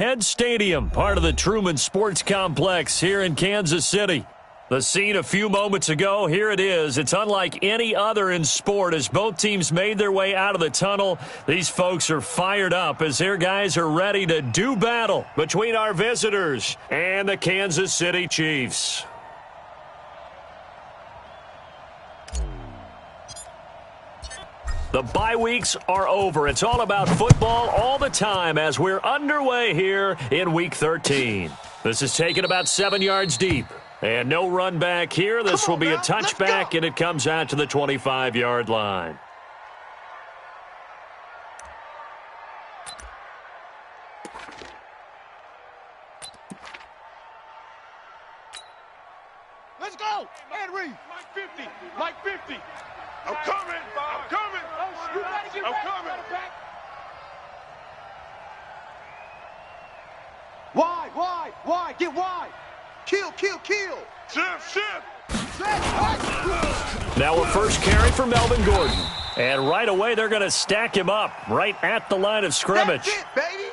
Head Stadium, part of the Truman Sports Complex here in Kansas City. The scene a few moments ago, here it is. It's unlike any other in sport as both teams made their way out of the tunnel. These folks are fired up as their guys are ready to do battle between our visitors and the Kansas City Chiefs. The bye weeks are over. It's all about football all the time as we're underway here in Week 13. This is taken about 7 yards deep. And no run back here. This will be a touchback, and it comes out to the 25-yard line. Let's go! Henry! Mike 50! Mike 50! I'm coming! I'm coming! I'm coming! Wide! Get wide! Kill! Shift! Now a first carry for Melvin Gordon. And right away they're going to stack him up right at the line of scrimmage. That's it, baby!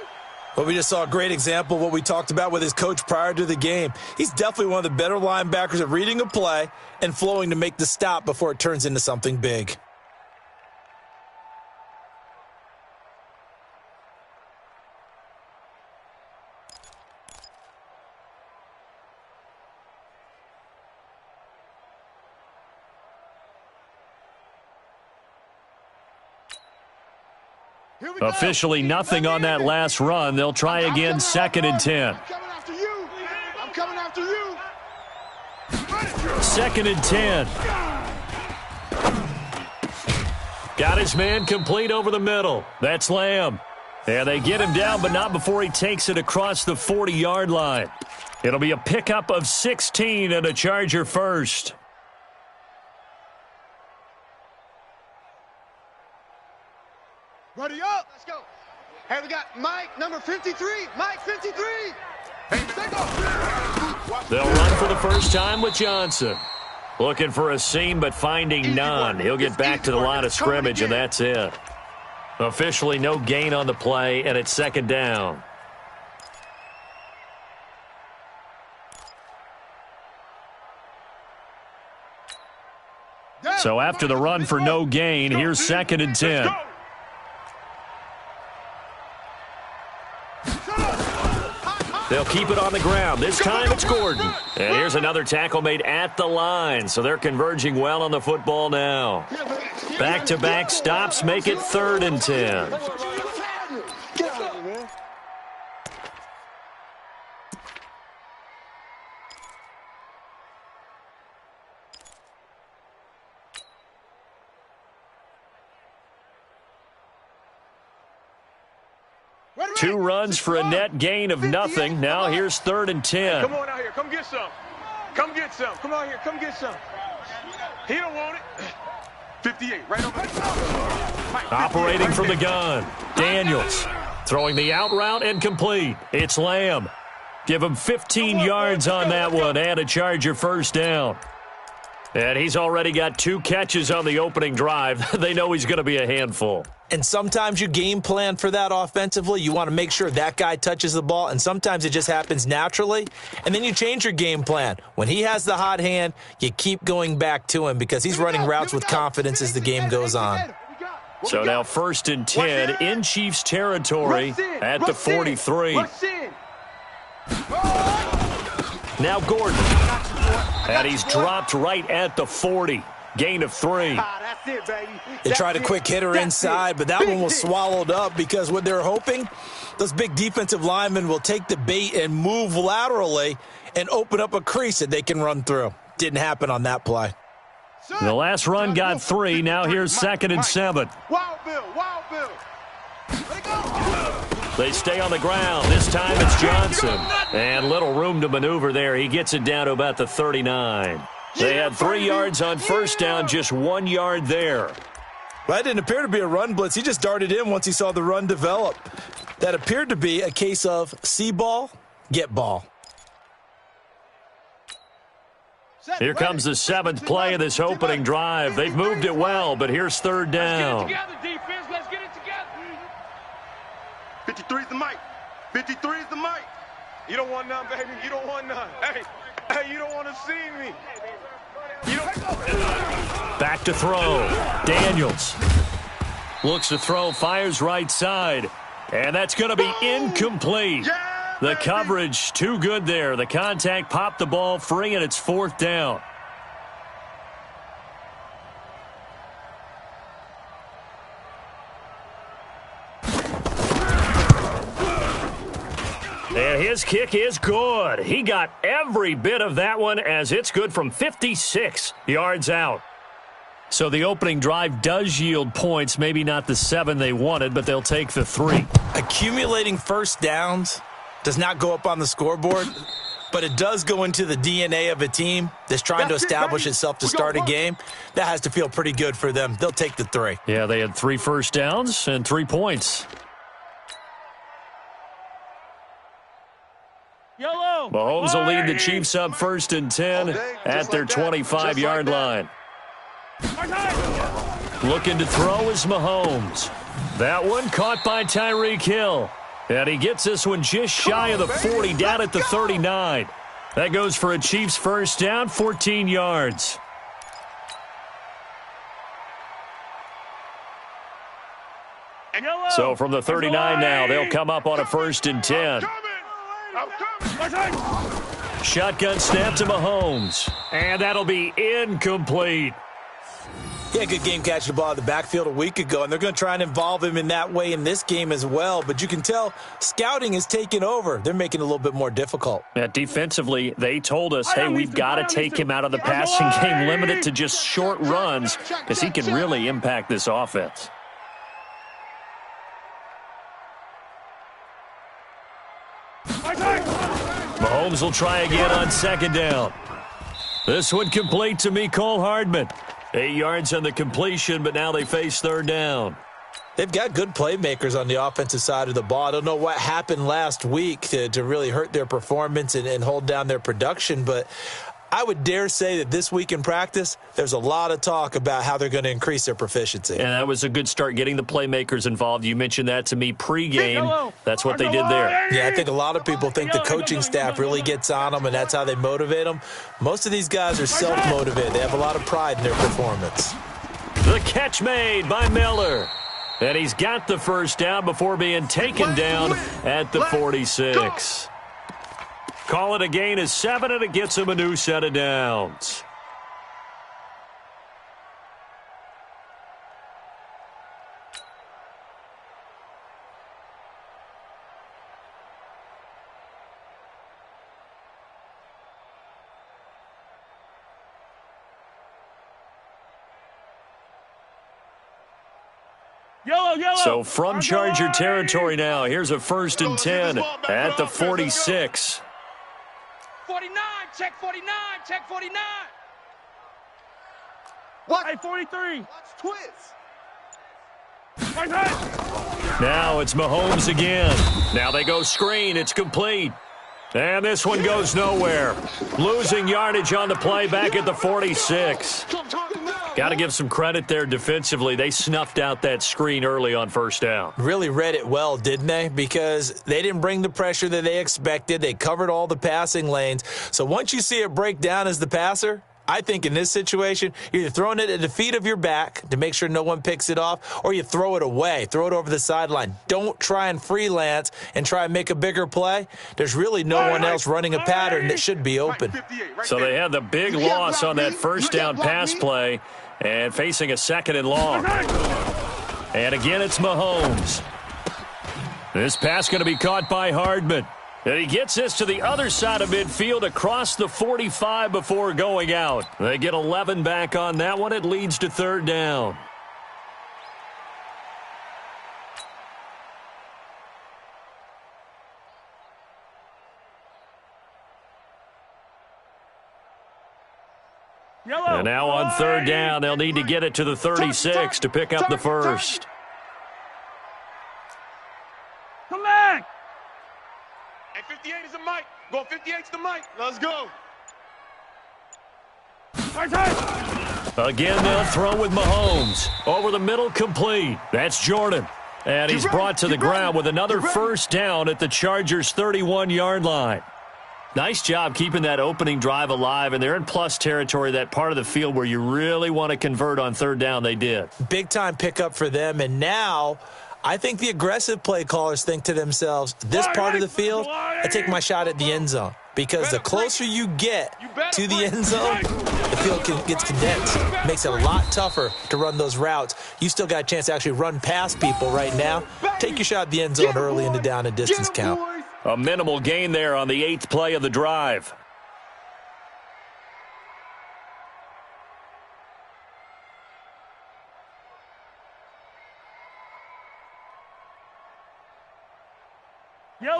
Well, we just saw a great example of what we talked about with his coach prior to the game. He's definitely one of the better linebackers at reading a play and flowing to make the stop before it turns into something big. Officially nothing on that last run. They'll try again, 2nd and 10. I'm coming after you. 2nd and 10. Got his man complete over the middle. That's Lamb. And they get him down, but not before he takes it across the 40-yard line. It'll be a pickup of 16 and a Charger first. Ready up. Let's go. Hey, we got Mike, number 53. Mike 53. Hey, take off. They'll run for the first time with Johnson. Looking for a seam, but finding none. He'll get back to the line of scrimmage, and that's it. Officially no gain on the play, and it's 2nd down. So after the run for no gain, here's 2nd and 10. They'll keep it on the ground. This time it's Gordon. And here's another tackle made at the line. So they're converging well on the football now. Back-to-back stops make it 3rd and 10. Two runs for a net gain of nothing. Now here's 3rd and 10. Come on out here. Come get some. Come get some. Come out here. Come get some. He don't want it. 58, right over there. Operating from the gun. Daniels throwing the out route and complete. It's Lamb. Give him 15 yards on that one and a Charger first down. And he's already got 2 catches on the opening drive. They know he's going to be a handful. And sometimes you game plan for that offensively. You want to make sure that guy touches the ball, and sometimes it just happens naturally. And then you change your game plan. When he has the hot hand, you keep going back to him because he's running routes with confidence as the game goes on. So now 1st and 10 in Chiefs territory at the 43. Now Gordon. And he's dropped right at the 40. Gain of 3. They tried a quick hitter inside, but that one was swallowed up because what they're hoping, those big defensive linemen will take the bait and move laterally and open up a crease that they can run through. Didn't happen on that play. The last run got 3. Now here's 2nd and 7. Wild Bill. They stay on the ground. This time it's Johnson. And little room to maneuver there. He gets it down to about the 39. They had 3 yards on first down, just 1 yard there. Well, that didn't appear to be a run blitz. He just darted in once he saw the run develop. That appeared to be a case of see ball, get ball. Here comes the 7th play of this opening drive. They've moved it well, but here's 3rd down. Let's get it together, defense. Let's get it together. 53's the mic. 53 is the mic. You don't want none, baby. You don't want none. Hey, you don't want to see me. You don't. Back to throw. Daniels looks to throw, fires right side. And that's going to be incomplete. Yeah, the baby. coverage too good there. The contact popped the ball free, and it's 4th down. And his kick is good. He got every bit of that one, as it's good from 56 yards out. So the opening drive does yield points, maybe not the 7 they wanted, but they'll take the 3. Accumulating first downs does not go up on the scoreboard, but it does go into the DNA of a team that's trying to establish itself to start a game. That has to feel pretty good for them. They'll take the 3. Yeah, they had 3 first downs and 3 points. Yellow. Mahomes will lead the Chiefs up 1st and 10 at their 25-yard line. Looking to throw is Mahomes. That one caught by Tyreek Hill. And he gets this one just shy of the 40, down at the 39. That goes for a Chiefs first down, 14 yards. So from the 39 now, they'll come up on a 1st and 10. Shotgun snap to Mahomes. And that'll be incomplete. Yeah, good game catching the ball in the backfield a week ago, and they're going to try and involve him in that way in this game as well. But you can tell scouting is taking over. They're making it a little bit more difficult. Defensively, they told us, hey, we've got to take him out of the passing game, limit it to just short runs, because he can really impact this offense. Mahomes will try again on 2nd down. This one complete to Mecole Hardman. 8 yards on the completion, but now they face 3rd down. They've got good playmakers on the offensive side of the ball. I don't know what happened last week to really hurt their performance and hold down their production, but I would dare say that this week in practice, there's a lot of talk about how they're going to increase their proficiency. And that was a good start, getting the playmakers involved. You mentioned that to me pregame. That's what they did there. Yeah, I think a lot of people think the coaching staff really gets on them, and that's how they motivate them. Most of these guys are self-motivated. They have a lot of pride in their performance. The catch made by Miller. And he's got the first down before being taken down at the 46. Call it a gain of 7, and it gets him a new set of downs. Yellow. So from Charger territory now, here's a 1st and 10 at the 46. 49, check 49, check 49. What? Hey, 43. Twist. Now it's Mahomes again. Now they go screen. It's complete. And this one goes nowhere. Losing yardage on the play back at the 46. Got to give some credit there defensively. They snuffed out that screen early on 1st down. Really read it well, didn't they? Because they didn't bring the pressure that they expected. They covered all the passing lanes. So once you see it break down as the passer, I think in this situation, you're either throwing it at the feet of your back to make sure no one picks it off, or you throw it away, throw it over the sideline. Don't try and freelance and try and make a bigger play. There's really no one else running a pattern that should be open. So they had the big loss on that 1st down pass play and facing a 2nd and long. And again, it's Mahomes. This pass going to be caught by Hardman. And he gets this to the other side of midfield across the 45 before going out. They get 11 back on that one. It leads to 3rd down. And now on 3rd down, they'll need to get it to the 36 to pick up the first. Come back. And 58 is the mic. Go 58's the mic. Let's go. Again, they'll throw with Mahomes. Over the middle, complete. That's Jordan. And he's brought to the ground with another first down at the Chargers' 31-yard line. Nice job keeping that opening drive alive, and they're in plus territory, that part of the field where you really want to convert on third down. They did. Big-time pickup for them, and now I think the aggressive play callers think to themselves, this part of the field, I take my shot at the end zone. Because the closer you get to the end zone, the field gets condensed. Makes it a lot tougher to run those routes. You still got a chance to actually run past people right now. Take your shot at the end zone early in the down and distance count. A minimal gain there on the 8th play of the drive.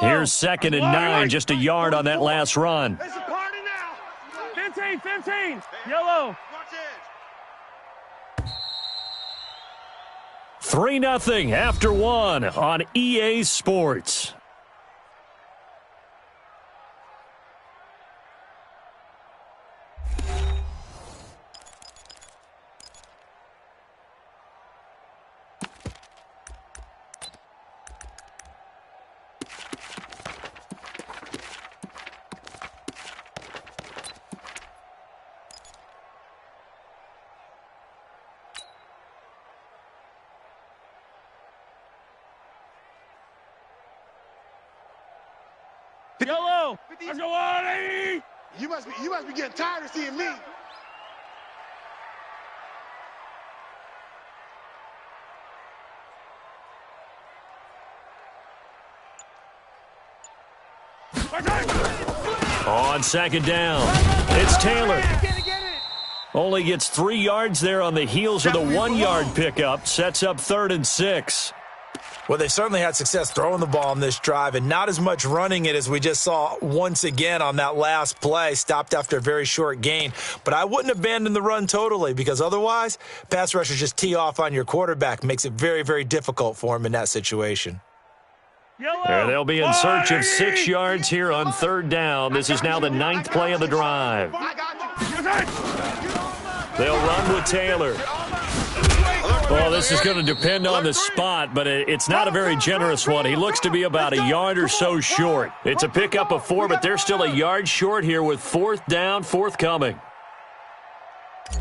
Here's 2nd and 9, just a yard on that last run. It's a party now. 15, yellow. 3-0 after 1 on EA Sports. Yellow. Let's go on. You must be getting tired of seeing me. On 2nd down, it's Taylor. Only gets 3 yards there on the heels of the 1-yard pickup. Sets up 3rd and 6. Well, they certainly had success throwing the ball on this drive and not as much running it as we just saw once again on that last play. Stopped after a very short gain. But I wouldn't abandon the run totally because otherwise, pass rushers just tee off on your quarterback. Makes it very, very difficult for him in that situation. There they'll be in search of 6 yards here on 3rd down. This is now the 9th play of the drive. They'll run with Taylor. Well, this is going to depend on the spot, but it's not a very generous one. He looks to be about a yard or so short. It's a pickup of 4, but they're still a yard short here with 4th down forthcoming.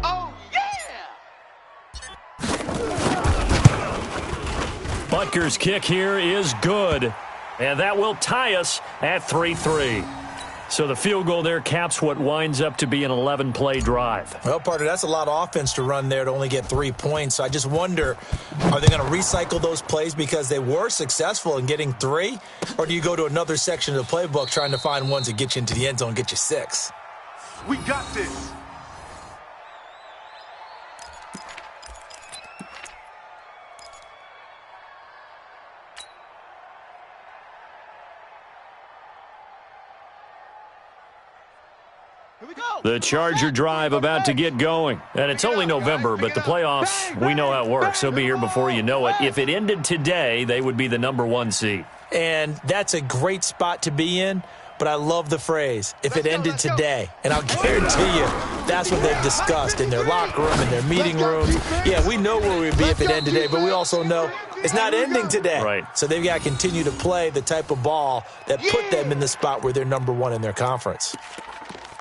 Oh, yeah! Butker's kick here is good, and that will tie us at 3-3. So the field goal there caps what winds up to be an 11-play drive. Well, partner, that's a lot of offense to run there to only get 3 points. So I just wonder, are they going to recycle those plays because they were successful in getting 3? Or do you go to another section of the playbook trying to find ones that get you into the end zone and get you 6? We got this. The Charger drive about to get going. And it's only November, but the playoffs, we know how it works. They'll be here before you know it. If it ended today, they would be the number 1 seed. And that's a great spot to be in, but I love the phrase, if it ended today. And I'll guarantee you, that's what they've discussed in their locker room, in their meeting rooms. Yeah, we know where we'd be if it ended today, but we also know it's not ending today. Right. So they've got to continue to play the type of ball that put them in the spot where they're number 1 in their conference.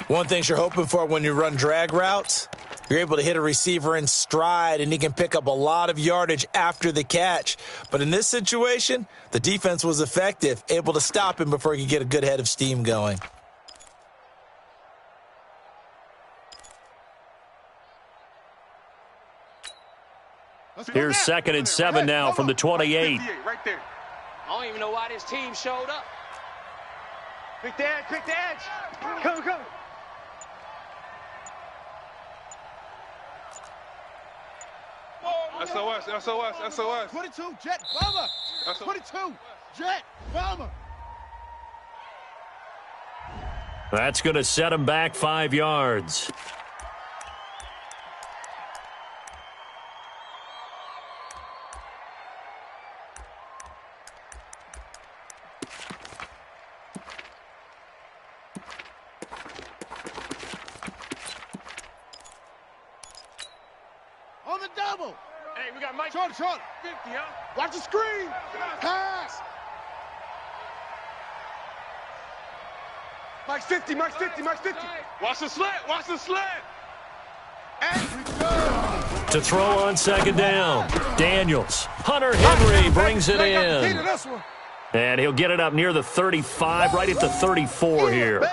One thing you're hoping for when you run drag routes, you're able to hit a receiver in stride, and he can pick up a lot of yardage after the catch. But in this situation, the defense was effective, able to stop him before he could get a good head of steam going. Here's 2nd and 7 now from the 28. Right there. I don't even know why this team showed up. Quick the edge. Come. SOS. 22, Jet, bomber. 22, Jet, bomber. That's going to set him back 5 yards. On the double. Hey, we got Mike. Short. 50, huh? Watch the screen. Pass. Mike's 50, Mike's 50, Mike's 50. Watch the slant, watch the slant. And we go. To throw on second down, Daniels. Hunter Henry brings it in. And he'll get it up near the 35, right at the 34 here.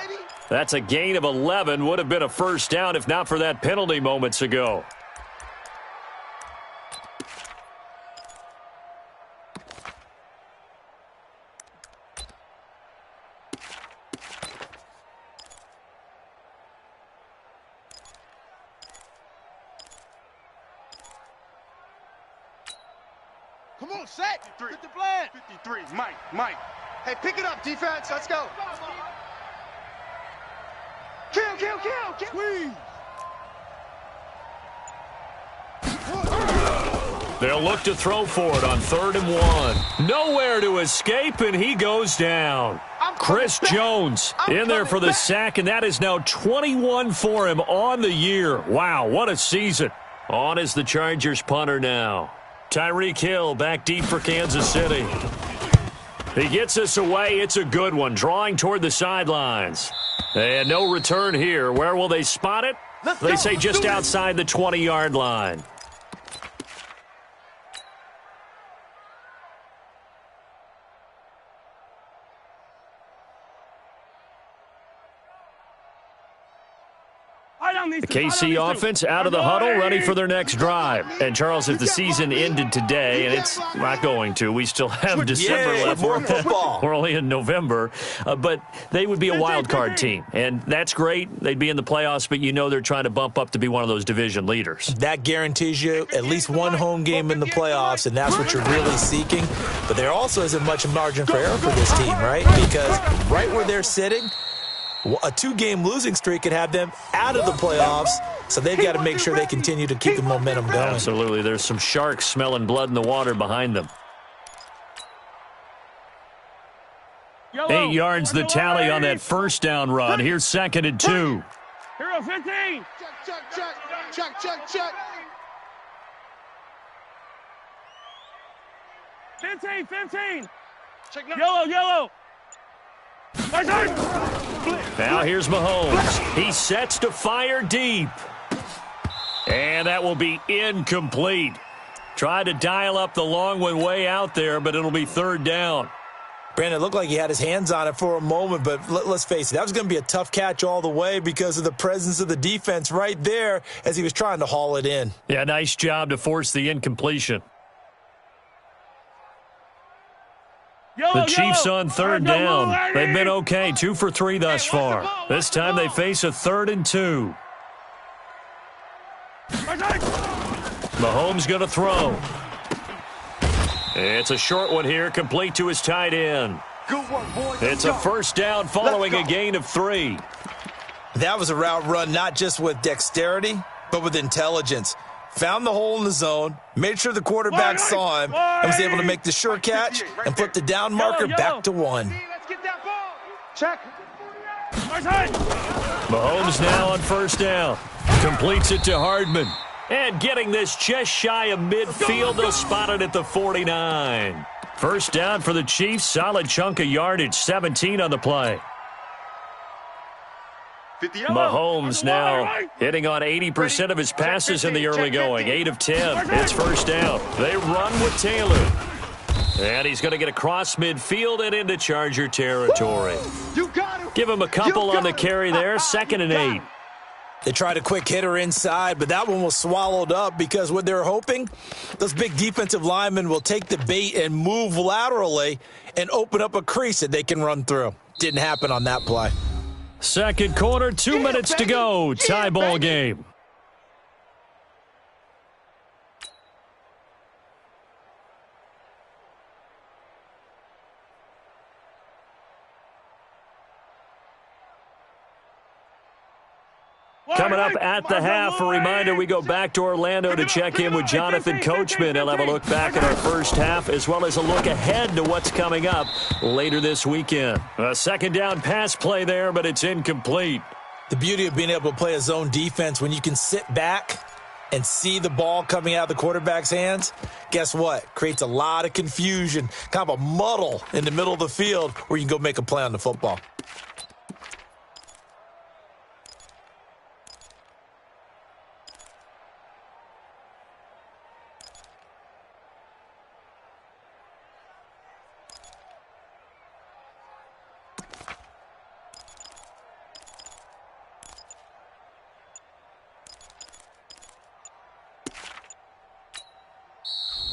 That's a gain of 11. Would have been a first down if not for that penalty moments ago. Come on, set. Get the plan. 53, Mike. Hey, pick it up, defense. Let's go. Kill. Squeeze. They'll look to throw for it on 3rd and 1. Nowhere to escape, and he goes down. Chris Jones in there for the sack, and that is now 21 for him on the year. Wow, what a season. On is the Chargers punter now. Tyreek Hill back deep for Kansas City. He gets us away. It's a good one, drawing toward the sidelines. And no return here. Where will they spot it? They say just outside the 20-yard line. The KC offense out of the huddle, ready for their next drive. And, Charles, if the season ended today, and it's not going to, we still have December left. More football. We're only in November. But they would be a wild card team. And that's great. They'd be in the playoffs, but you know they're trying to bump up to be one of those division leaders. That guarantees you at least one home game in the playoffs, and that's what you're really seeking. But there also isn't much margin for error for this team, right? Because right where they're sitting, a 2-game losing streak could have them out of the playoffs, so they've got to make sure they continue to keep the momentum going. Absolutely. There's some sharks smelling blood in the water behind them. 8 yards the tally on that first down run. Here's 2nd and 2. Hero 15. Check. 15. Yellow. Now here's Mahomes. He sets to fire deep. And that will be incomplete. Tried to dial up the long one way out there, but it'll be 3rd down. Brandon, it looked like he had his hands on it for a moment, but let's face it, that was going to be a tough catch all the way because of the presence of the defense right there as he was trying to haul it in. Yeah, nice job to force the incompletion. The Chiefs on 3rd down. They've been okay, 2 for 3 thus far. This time they face a 3rd and 2. Mahomes going to throw. It's a short one here, complete to his tight end. It's a first down following a gain of 3. That was a route run not just with dexterity, but with intelligence. Found the hole in the zone, made sure the quarterback saw him, and was able to make the sure catch and put the down marker back to 1. Let's get that ball. Check. Mahomes now on first down. Completes it to Hardman. And getting this just shy of midfield, they'll spot it at the 49. First down for the Chiefs. Solid chunk of yardage, 17 on the play. Mahomes now hitting on 80% of his passes in the early going. 8 of 10. It's first down. They run with Taylor. And he's going to get across midfield and into Charger territory. Give him a couple on the carry there. 2nd and 8. They tried a quick hitter inside, but that one was swallowed up because what they're hoping, those big defensive linemen will take the bait and move laterally and open up a crease that they can run through. Didn't happen on that play. Second quarter, 2 minutes to go. Tie ball game. Coming up at the half, a reminder, we go back to Orlando to check in with Jonathan Coachman. He'll have a look back at our first half as well as a look ahead to what's coming up later this weekend. A second down pass play there, but it's incomplete. The beauty of being able to play a zone defense when you can sit back and see the ball coming out of the quarterback's hands, guess what? Creates a lot of confusion, kind of a muddle in the middle of the field where you can go make a play on the football.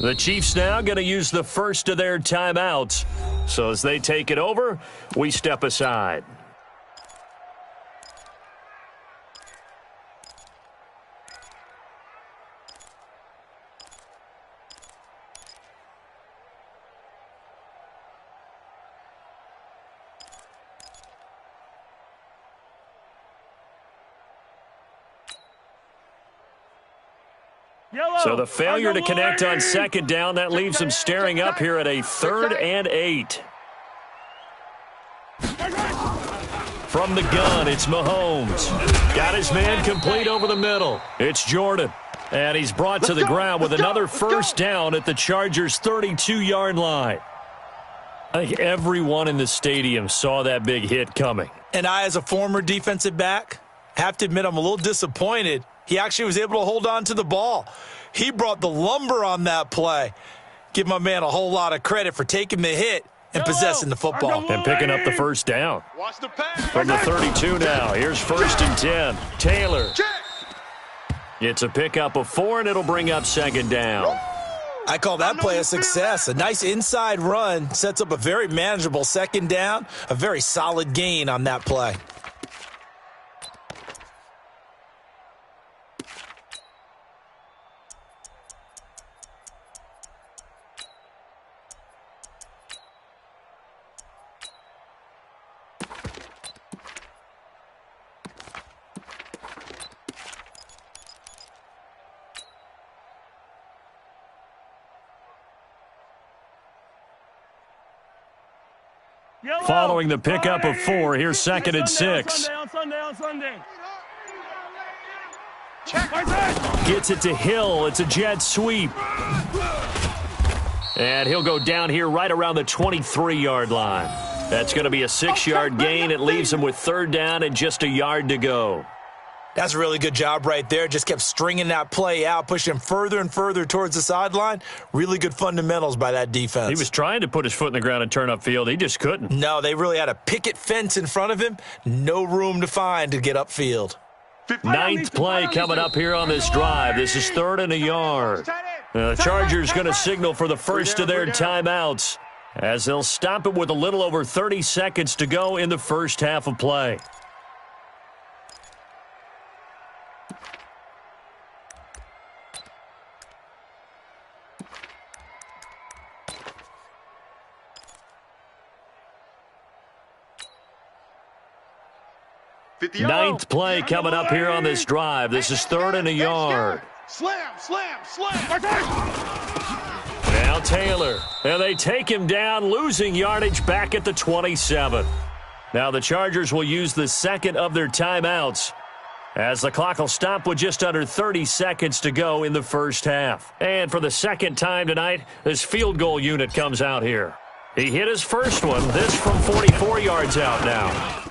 The Chiefs now going to use the first of their timeouts. So as they take it over, we step aside. So the failure to connect on second down, that leaves them staring up here at a 3rd and 8. From the gun, it's Mahomes. Got his man complete over the middle. It's Jordan. And he's brought to the ground with another first down at the Chargers' 32-yard line. I think everyone in the stadium saw that big hit coming. And I, as a former defensive back, have to admit I'm a little disappointed. He actually was able to hold on to the ball. He brought the lumber on that play. Give my man a whole lot of credit for taking the hit and possessing the football. And picking up the first down. From the 32 now. Here's 1st and 10. Taylor. It's a pickup of 4, and it'll bring up 2nd down. I call that play a success. A nice inside run sets up a very manageable 2nd down. A very solid gain on that play. Following the pickup of 4, here's 2nd and 6. Gets it to Hill. It's a jet sweep. And he'll go down here right around the 23-yard line. That's going to be a 6-yard gain. It leaves him with 3rd down and just a yard to go. That's a really good job right there. Just kept stringing that play out, pushing him further and further towards the sideline. Really good fundamentals by that defense. He was trying to put his foot in the ground and turn upfield. He just couldn't. No, they really had a picket fence in front of him. No room to find to get upfield. 9th play coming up here on this drive. This is 3rd and a yard. The Chargers going to signal for the first of their timeouts as they'll stop it with a little over 30 seconds to go in the first half of play. Ninth play coming up here on this drive. This is 3rd and a yard. Slam, slam, slam. Now Taylor. And they take him down, losing yardage back at the 27. Now the Chargers will use the second of their timeouts as the clock will stop with just under 30 seconds to go in the first half. And for the second time tonight, this field goal unit comes out here. He hit his first one. This from 44 yards out now.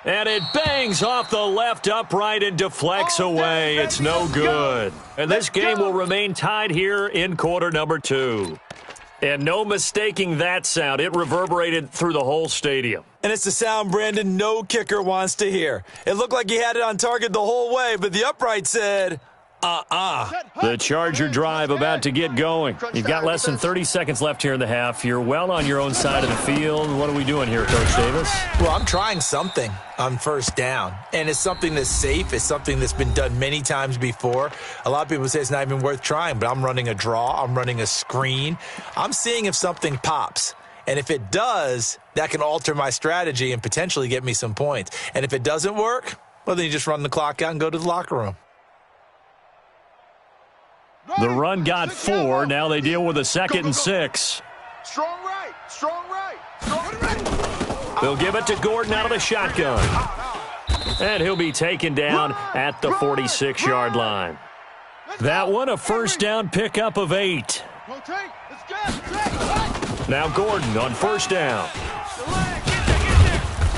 And it bangs off the left upright and deflects away. It's no good. And this game will remain tied here in quarter number 2. And no mistaking that sound. It reverberated through the whole stadium. And it's the sound, Brandon, no kicker wants to hear. It looked like he had it on target the whole way, but the upright said, The Charger drive about to get going. You've got less than 30 seconds left here in the half. You're well on your own side of the field. What are we doing here, Coach Davis? Well, I'm trying something on first down, and it's something that's safe. It's something that's been done many times before. A lot of people say it's not even worth trying, but I'm running a draw. I'm running a screen. I'm seeing if something pops. And if it does, that can alter my strategy and potentially get me some points. And if it doesn't work, well, then you just run the clock out and go to the locker room. The run got 4. Now they deal with a 2nd and 6. Strong right, strong right, strong right. They'll give it to Gordon out of the shotgun. And he'll be taken down at the 46-yard line. That one, a first down pickup of 8. Now Gordon on first down.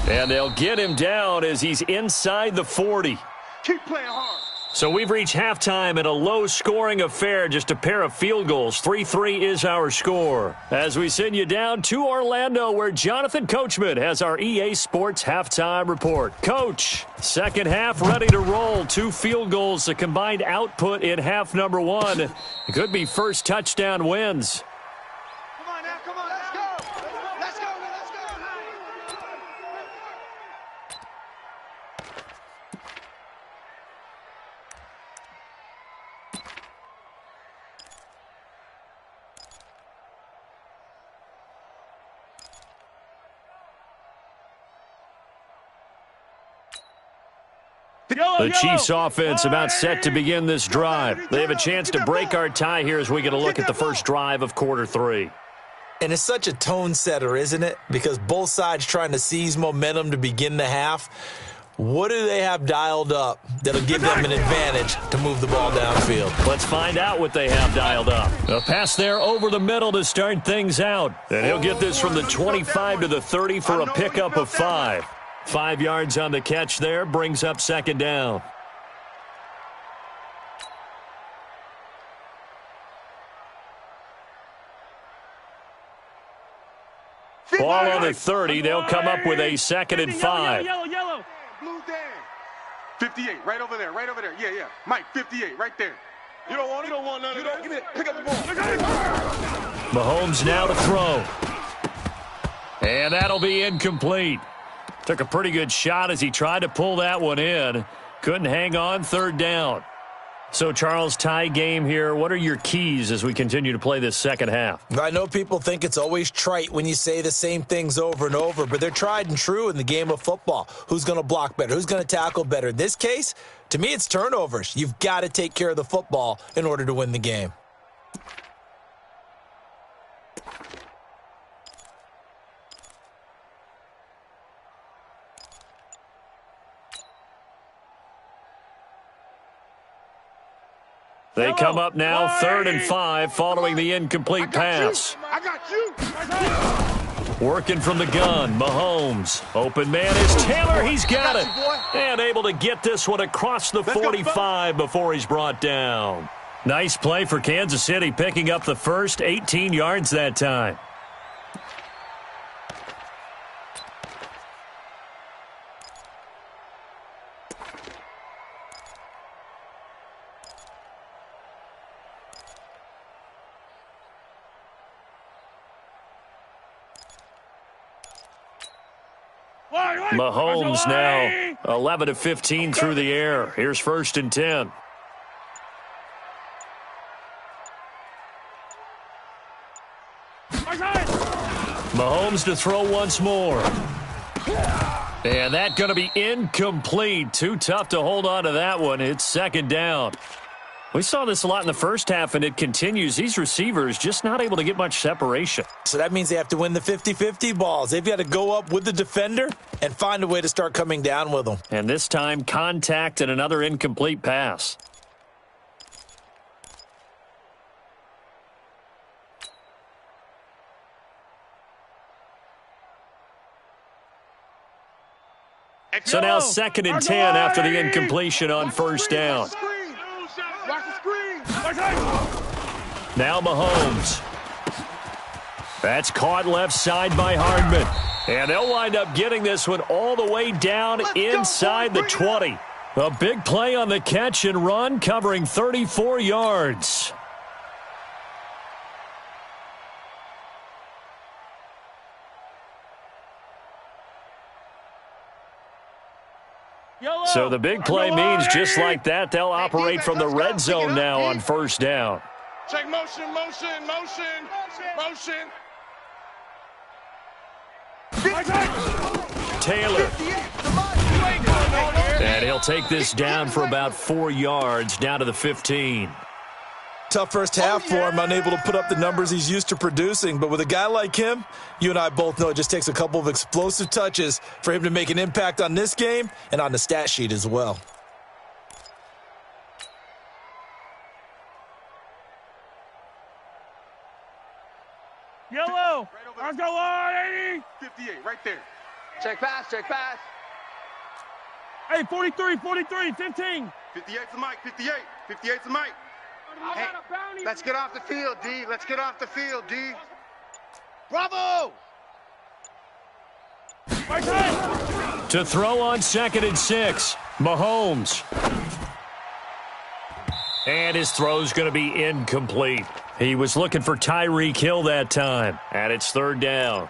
And they'll get him down as he's inside the 40. Keep playing hard. So we've reached halftime in a low-scoring affair, just a pair of field goals. 3-3 is our score. As we send you down to Orlando, where Jonathan Coachman has our EA Sports halftime report. Coach, second half ready to roll. 2 field goals, the combined output in half number 1. It could be first touchdown wins. Come on now, come on, let's go. Let's go, let's go. The Chiefs offense about set to begin this drive. They have a chance to break our tie here as we get a look at the first drive of quarter 3. And it's such a tone setter, isn't it? Because both sides trying to seize momentum to begin the half. What do they have dialed up that'll give them an advantage to move the ball downfield? Let's find out what they have dialed up. A pass there over the middle to start things out. And he'll get this from the 25 to the 30 for a pickup of 5. 5 yards on the catch there, brings up second down. Ball on the 30. They'll come up with a 2nd and 5. Yellow. Blue down. 58, right over there, right over there. Yeah. Mike, 58, right there. You don't want it? You don't want none of that. Give me it. Pick up the ball. Mahomes now to throw. And that'll be incomplete. Took a pretty good shot as he tried to pull that one in. Couldn't hang on, third down. So, Charles, tie game here. What are your keys as we continue to play this second half? I know people think it's always trite when you say the same things over and over, but they're tried and true in the game of football. Who's going to block better? Who's going to tackle better? In this case, to me, it's turnovers. You've got to take care of the football in order to win the game. They come up now, 3rd and 5, following the incomplete pass. I got you. Working from the gun, Mahomes. Open man is Taylor. He's got it. And able to get this one across the 45 before he's brought down. Nice play for Kansas City, picking up the first, 18 yards that time. Mahomes now 11 of 15 through the air. Here's 1st and 10. Mahomes to throw once more. And that's going to be incomplete. Too tough to hold on to that one. It's 2nd down. We saw this a lot in the first half, and it continues. These receivers just not able to get much separation. So that means they have to win the 50-50 balls. They've got to go up with the defender and find a way to start coming down with them. And this time, contact and another incomplete pass. So now 2nd and 10 after the incompletion on first down. Watch the screen. Now Mahomes. That's caught left side by Hardman. And they'll wind up getting this one all the way down inside the 20. A big play on the catch and run, covering 34 yards. So the big play means just like that, they'll operate from the red zone now on first down. Check motion. Taylor. And he'll take this down for about 4 yards, down to the 15. Tough first half for him, unable to put up the numbers he's used to producing. But with a guy like him, you and I both know it just takes a couple of explosive touches for him to make an impact on this game and on the stat sheet as well. Yellow. Let's go on, 80. 58, right there. Check pass, check pass. Hey, 43, 15. 58's the mic, 58. 58's the mic. Hey, Let's get off the field, D. Let's get off the field, D. Bravo! right side. To throw on 2nd and 6, Mahomes. And his throw's going to be incomplete. He was looking for Tyreek Hill that time, and it's 3rd down.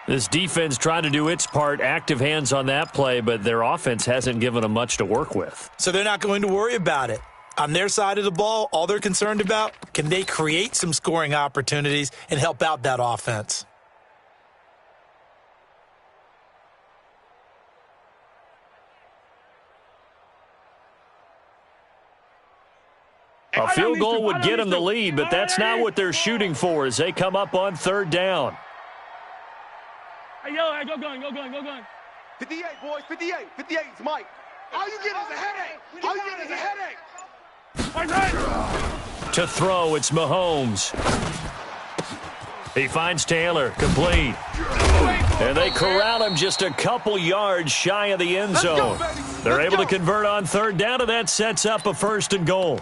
This defense tried to do its part, active hands on that play, but their offense hasn't given them much to work with. So they're not going to worry about it. On their side of the ball, all they're concerned about, can they create some scoring opportunities and help out that offense? A field goal would get them the lead, but that's not what they're shooting for as they come up on 3rd down. Hey, yo, hey, go gun. 58, boys, 58. 58's Mike. All you get is a headache. All you get is a headache. Right side. To throw, it's Mahomes. He finds Taylor, complete. And they corral him just a couple yards shy of the end zone. They're able to convert on 3rd down, and that sets up a 1st and goal.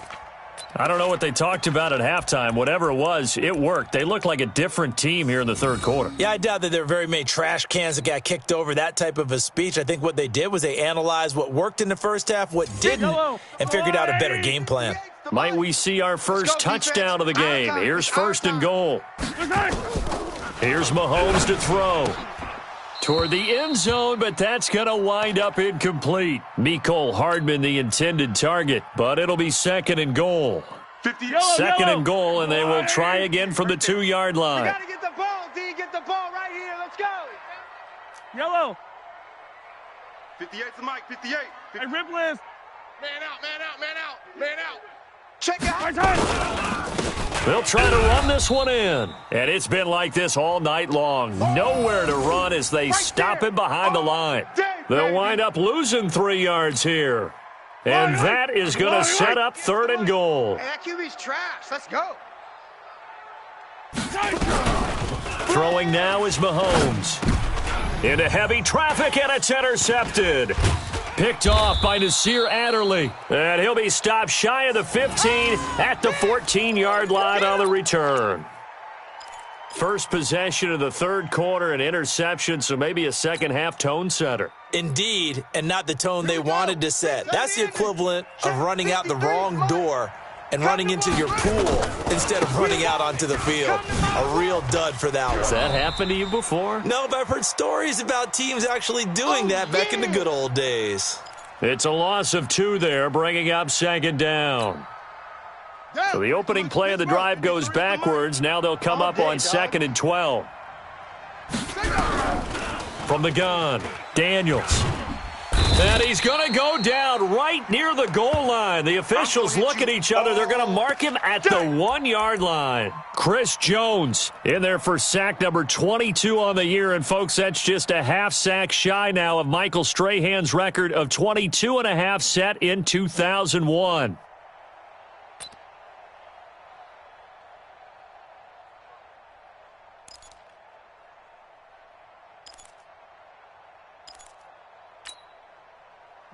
I don't know what they talked about at halftime. Whatever it was, it worked. They look like a different team here in the 3rd quarter. Yeah, I doubt that there are very many trash cans that got kicked over, that type of a speech. I think what they did was they analyzed what worked in the first half, what didn't, and figured out a better game plan. Might we see our first touchdown of the game? Here's 1st and goal. Here's Mahomes to throw. Toward the end zone, but that's going to wind up incomplete. Mecole Hardman, the intended target, but it'll be 2nd and goal. 2nd and goal, and they will try again from the 2-yard line. You got to get the ball, D. Get the ball right here. Let's go. Yellow. 58's the mic, 58. Hey, rip list. Man out. Check out. Right side. They'll try to run this one in. And it's been like this all night long. Nowhere to run as they stop him behind the line. They'll wind up losing 3 yards here. And that is going to set up 3rd and goal. Hey, that QB's trash. Let's go. Throwing now is Mahomes. Into heavy traffic, and it's intercepted. Picked off by Nasir Adderley. And he'll be stopped shy of the 15 at the 14-yard line on the return. First possession of the 3rd quarter, an interception, so maybe a second-half tone setter. Indeed, and not the tone they wanted to set. That's the equivalent of running out the wrong door and running into your pool instead of running out onto the field. A real dud for that one. Has that happened to you before? No, but I've heard stories about teams actually doing that back in the good old days. It's a loss of 2 there, bringing up 2nd down. So the opening play of the drive goes backwards. Now they'll come up on 2nd and 12. From the gun, Daniels. And he's going to go down right near the goal line. The officials look at each other. They're going to mark him at the 1-yard line. Chris Jones in there for sack number 22 on the year. And, folks, that's just a half sack shy now of Michael Strahan's record of 22.5 set in 2001.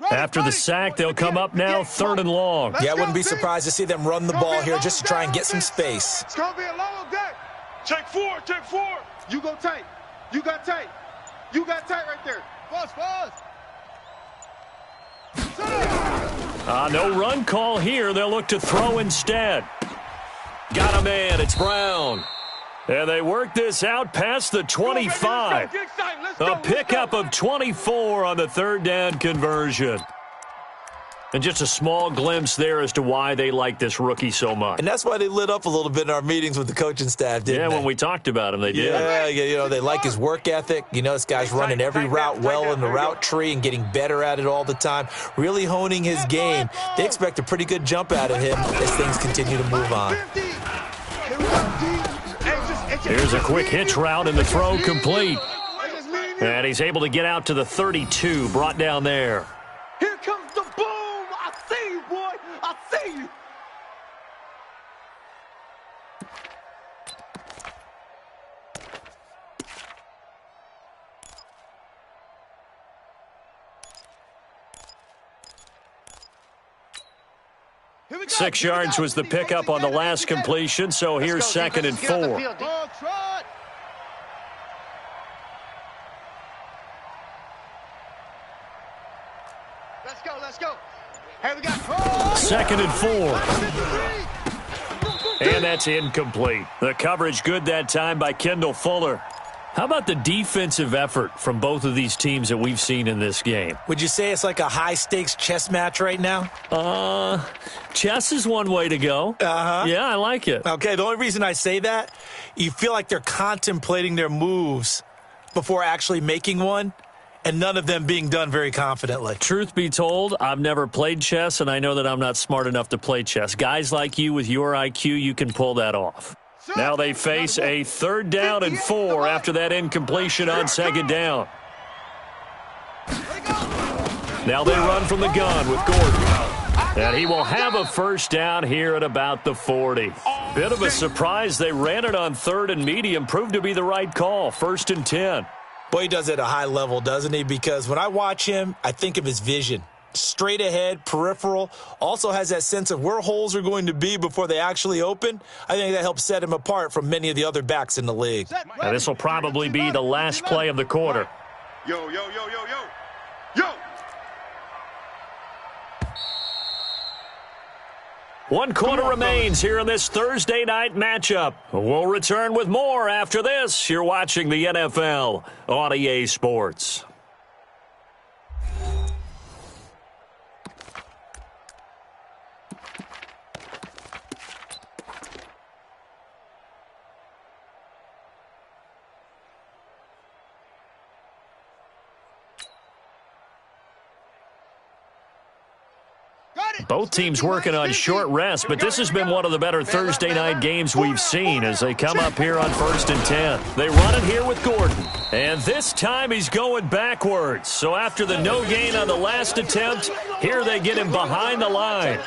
After the sack, they'll come up now 3rd and long. Yeah, I wouldn't be surprised to see them run the ball here just to try and get some space. It's going to be a long day. Check 4. You go tight. You got tight. You got tight right there. Buzz. No run call here. They'll look to throw instead. Got a man. It's Brown. And they work this out past the 25. A pickup of 24 on the 3rd down conversion. And just a small glimpse there as to why they like this rookie so much. And that's why they lit up a little bit in our meetings with the coaching staff, didn't they? Yeah, when we talked about him, they did. Yeah, you know, they like his work ethic. You know, this guy's running every route well in the route tree and getting better at it all the time, really honing his game. They expect a pretty good jump out of him as things continue to move on. Here's a quick hitch route and the throw complete. And he's able to get out to the 32, brought down there. Here comes the boom. I see you, boy. I see you. Here we go. 6 yards was the pickup on the last completion, so here's 2nd and 4. Let's go. Here we go. 2nd and 4. And that's incomplete. The coverage good that time by Kendall Fuller. How about the defensive effort from both of these teams that we've seen in this game? Would you say it's like a high-stakes chess match right now? Chess is one way to go. Yeah, I like it. Okay, the only reason I say that, you feel like they're contemplating their moves before actually making one, and none of them being done very confidently. Truth be told, I've never played chess, and I know that I'm not smart enough to play chess. Guys like you with your IQ, you can pull that off. Now they face a 3rd down and 4 after that incompletion on 2nd down. Now they run from the gun with Gordon. And he will have a 1st down here at about the 40. Bit of a surprise. They ran it on 3rd and medium. Proved to be the right call. 1st and 10. Boy, he does it at a high level, doesn't he? Because when I watch him, I think of his vision. Straight ahead, peripheral, also has that sense of where holes are going to be before they actually open. I think that helps set him apart from many of the other backs in the league. Now this will probably be the last play of the quarter. Yo. 1 quarter remains here in this Thursday night matchup. We'll return with more after this. You're watching the NFL on EA Sports. Both teams working on short rest, but this has been one of the better Thursday night games we've seen as they come up here on 1st and 10. They run it here with Gordon. And this time he's going backwards. So after the no gain on the last attempt, here they get him behind the line.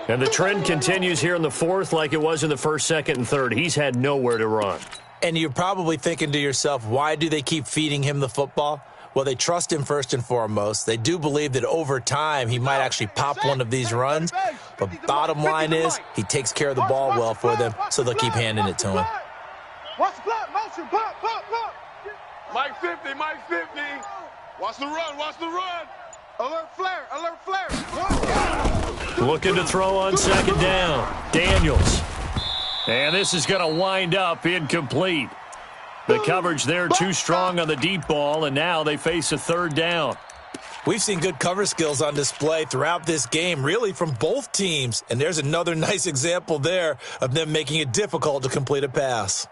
And the trend continues here in the 4th like it was in the 1st, 2nd, and 3rd. He's had nowhere to run. And you're probably thinking to yourself, why do they keep feeding him the football? Well, they trust him first and foremost. They do believe that over time he might actually pop one of these runs. But bottom line is he takes care of the ball well for them, so they'll keep handing it to him. Watch the block, motion, pop. Mike 50. Watch the run. Alert flare. Looking to throw on 2nd down. Daniels. And this is going to wind up incomplete. The coverage there too strong on the deep ball, and now they face a 3rd down. We've seen good cover skills on display throughout this game, really from both teams. And there's another nice example there of them making it difficult to complete a pass.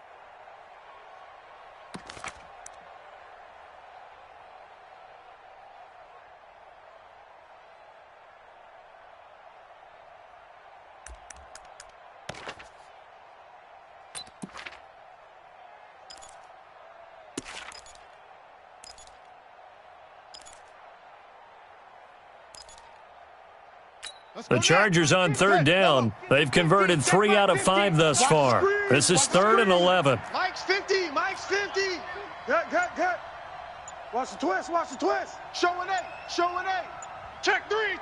The Chargers on 3rd down. They've converted 3 out of 5 thus far. This is 3rd and 11. Mike's 50. Gut. Watch the twist. Showing A. Check three.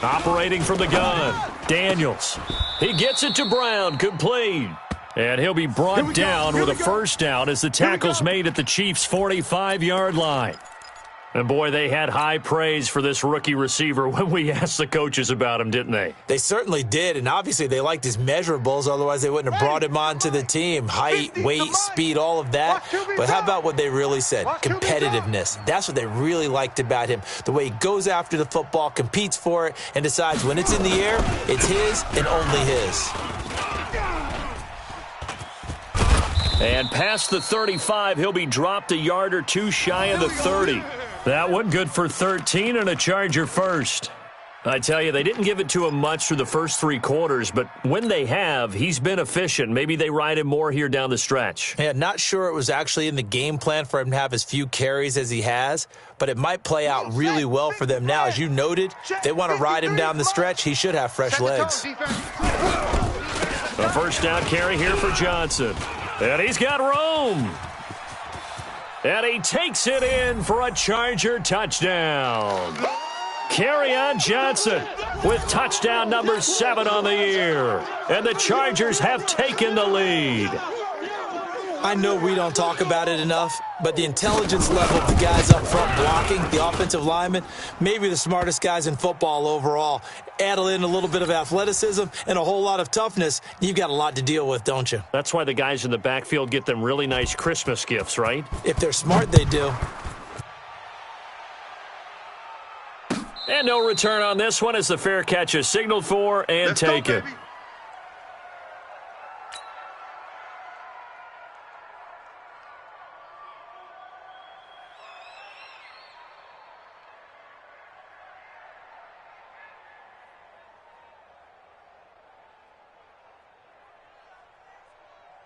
Operating from the gun. Daniels. He gets it to Brown. Complete. And he'll be brought down with a 1st down as the tackle's made at the Chiefs' 45-yard line. And, boy, they had high praise for this rookie receiver when we asked the coaches about him, didn't they? They certainly did, and obviously they liked his measurables. Otherwise, they wouldn't have brought him onto the team. Height, weight, speed, all of that. But how about what they really said? Competitiveness. That's what they really liked about him. The way he goes after the football, competes for it, and decides when it's in the air, it's his and only his. And past the 35, he'll be dropped a yard or two shy of the 30. That one good for 13 and a Charger 1st. I tell you, they didn't give it to him much through the first 3 quarters, but when they have, he's been efficient. Maybe they ride him more here down the stretch. Yeah, not sure it was actually in the game plan for him to have as few carries as he has, but it might play out really well for them now. As you noted, if they want to ride him down the stretch, he should have fresh legs. A first down carry here for Johnson. And he's got room. And he takes it in for a Charger touchdown. Kerryon Johnson with touchdown number 7 on the year. And the Chargers have taken the lead. I know we don't talk about it enough, but the intelligence level of the guys up front blocking, the offensive linemen, maybe the smartest guys in football overall. Add in a little bit of athleticism and a whole lot of toughness, you've got a lot to deal with, don't you? That's why the guys in the backfield get them really nice Christmas gifts, right? If they're smart, they do. And no return on this one as the fair catch is signaled for and taken.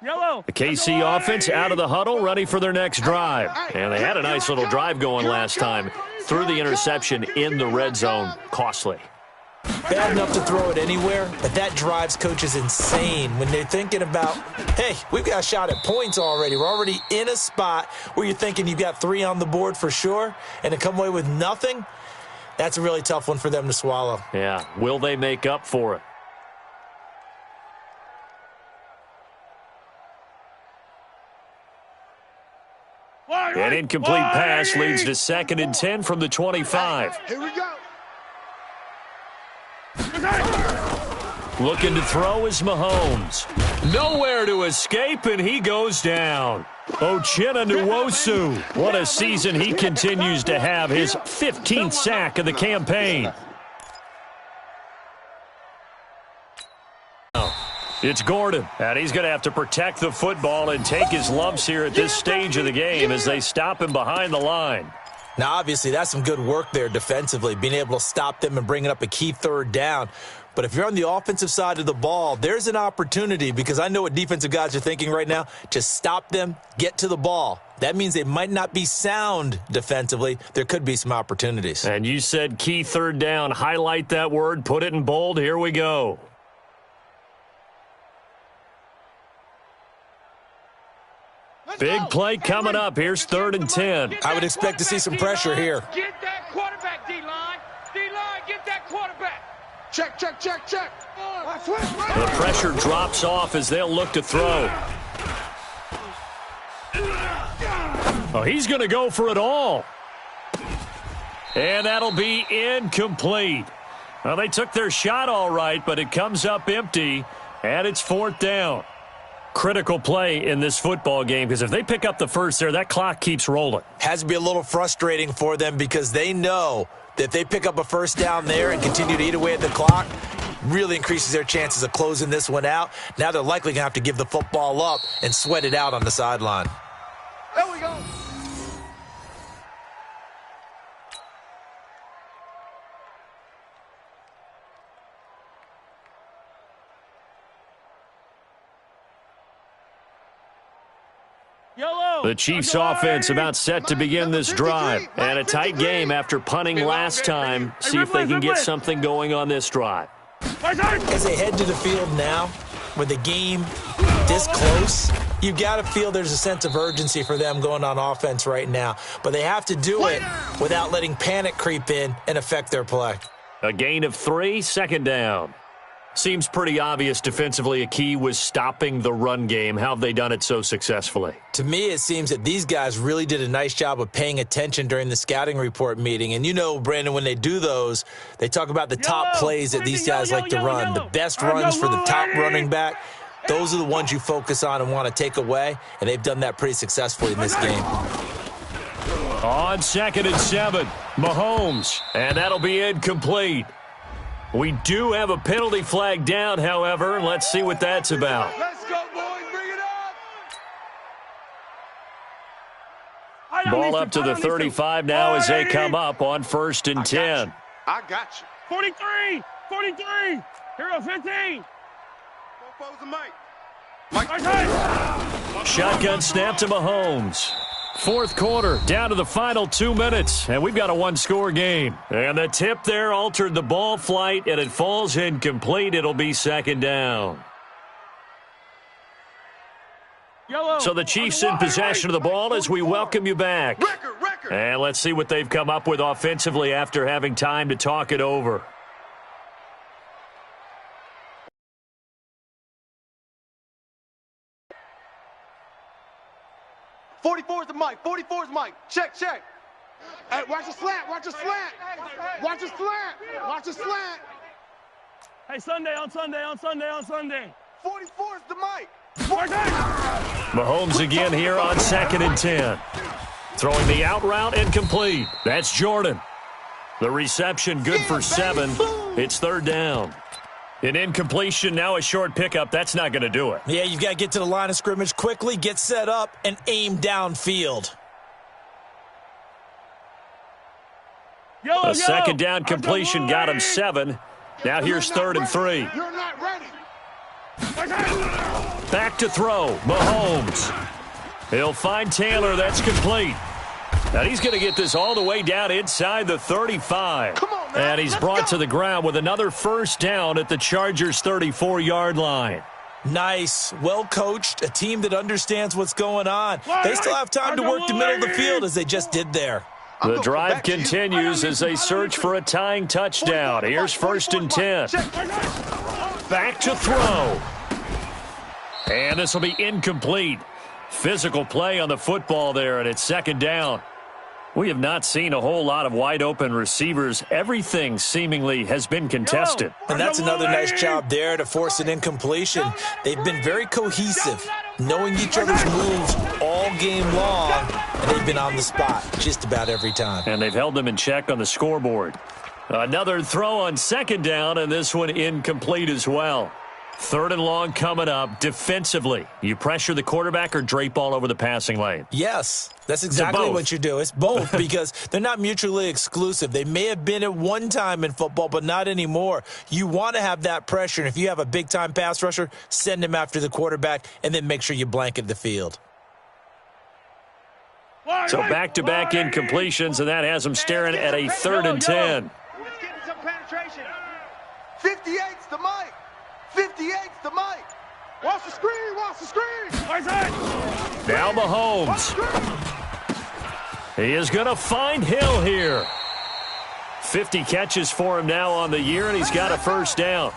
Yellow. The KC offense out of the huddle, ready for their next drive. And they had a nice little drive going last time. Threw the interception in the red zone. Costly. Bad enough to throw it anywhere, but that drives coaches insane when they're thinking about, hey, we've got a shot at points already. We're already in a spot where you're thinking you've got 3 on the board for sure, and to come away with nothing, that's a really tough one for them to swallow. Yeah, will they make up for it? An incomplete pass leads to 2nd and 10 from the 25. Here we go. Looking to throw is Mahomes. Nowhere to escape, and he goes down. Uchenna Nwosu. What a season he continues to have. His 15th sack of the campaign. It's Gordon, and he's going to have to protect the football and take his lumps here at this stage of the game as they stop him behind the line. Now, obviously, that's some good work there defensively, being able to stop them and bringing up a key 3rd down. But if you're on the offensive side of the ball, there's an opportunity, because I know what defensive guys are thinking right now. Just stop them, get to the ball. That means they might not be sound defensively. There could be some opportunities. And you said key 3rd down. Highlight that word, put it in bold. Here we go. Big play coming up. Here's 3rd and 10. I would expect to see some pressure here. Get that quarterback, D-line. D-line, get that quarterback. Check, check, check, check. The pressure drops off as they'll look to throw. Oh, he's going to go for it all. And that'll be incomplete. Well, they took their shot all right, but it comes up empty, and it's 4th down. Critical play in this football game, because if they pick up the first there, that clock keeps rolling. Has to be a little frustrating for them, because they know that if they pick up a first down there and continue to eat away at the clock, really increases their chances of closing this one out. Now they're likely going to have to give the football up and sweat it out on the sideline. There we go. The Chiefs offense about set to begin this drive. And a tight game after punting last time. See if they can get something going on this drive. As they head to the field now, with the game this close, you got to feel there's a sense of urgency for them going on offense right now. But they have to do it without letting panic creep in and affect their play. A gain of 3, 2nd down. Seems pretty obvious defensively a key was stopping the run game. How have they done it so successfully? To me, it seems that these guys really did a nice job of paying attention during the scouting report meeting. And you know, Brandon, when they do those, they talk about the top plays that these guys like to run. The best runs for the top running back. Those are the ones you focus on and want to take away. And they've done that pretty successfully in this game. On 2nd and 7, Mahomes. And that'll be incomplete. We do have a penalty flag down, however. Let's see what that's about. Let's go, boys. Bring it up. Ball up to the 35 now as they come up on 1st and 10. I got you. 43. 43. Hero 15. Foes and Mike. Shotgun snap to Mahomes. Fourth quarter, down to the final 2 minutes, and we've got a one-score game. And the tip there altered the ball flight, and it falls incomplete. It'll be second down. So the Chiefs in possession of the ball as we welcome you back. And let's see what they've come up with offensively after having time to talk it over. '44's the Mike. 44's Mike. Check. Hey, watch the slant. Watch the slant. Hey, Sunday on Sunday. 44's the Mike. Mahomes again here on 2nd and 10. Throwing the out route incomplete. That's Jordan. The reception good for 7. It's third down. An incompletion, now a short pickup. That's not going to do it. Yeah, you've got to get to the line of scrimmage quickly, get set up, and aim downfield. A second down completion got him 7. Now here's 3rd and 3. You're not ready. Back to throw. Mahomes. He'll find Taylor. That's complete. Now he's going to get this all the way down inside the 35. Come on, man. And he's brought to the ground with another first down at the Chargers' 34-yard line. Nice. Well coached. A team that understands what's going on. They still have time to work the middle of the field as they just did there. The drive continues as they search for a tying touchdown. Here's 1st and 10. Back to throw. And this will be incomplete. Physical play on the football there, and it's 2nd down. We have not seen a whole lot of wide-open receivers. Everything seemingly has been contested. And that's another nice job there to force an incompletion. They've been very cohesive, knowing each other's moves all game long, and they've been on the spot just about every time. And they've held them in check on the scoreboard. Another throw on 2nd down, and this one incomplete as well. 3rd and long coming up. Defensively, you pressure the quarterback or drape all over the passing lane? Yes, that's exactly what you do. It's both because they're not mutually exclusive. They may have been at one time in football, but not anymore. You want to have that pressure, and if you have a big-time pass rusher, send him after the quarterback, and then make sure you blanket the field. So back-to-back incompletions, and that has them staring at a 3rd and 10. Let's get some penetration. 58's the Mike. 58's the Mike. Watch the screen. Now Mahomes. He is going to find Hill here. 50 catches for him now on the year, and he's got a first down.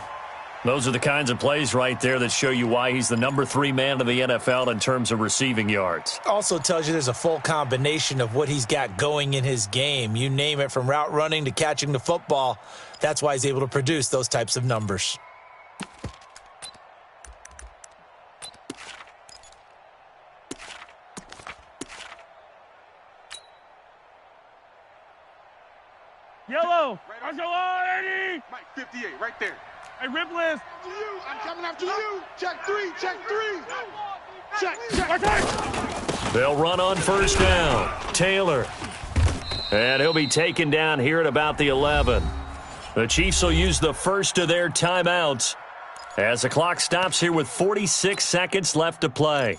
Those are the kinds of plays right there that show you why he's the number 3 man in the NFL in terms of receiving yards. Also tells you there's a full combination of what he's got going in his game. You name it, from route running to catching the football. That's why he's able to produce those types of numbers. Yellow. Mike, 58, right there. Hey, Ripless. I'm coming after you. Check 3. Check. They'll run on first down. Taylor. And he'll be taken down here at about the 11. The Chiefs will use the first of their timeouts as the clock stops here with 46 seconds left to play.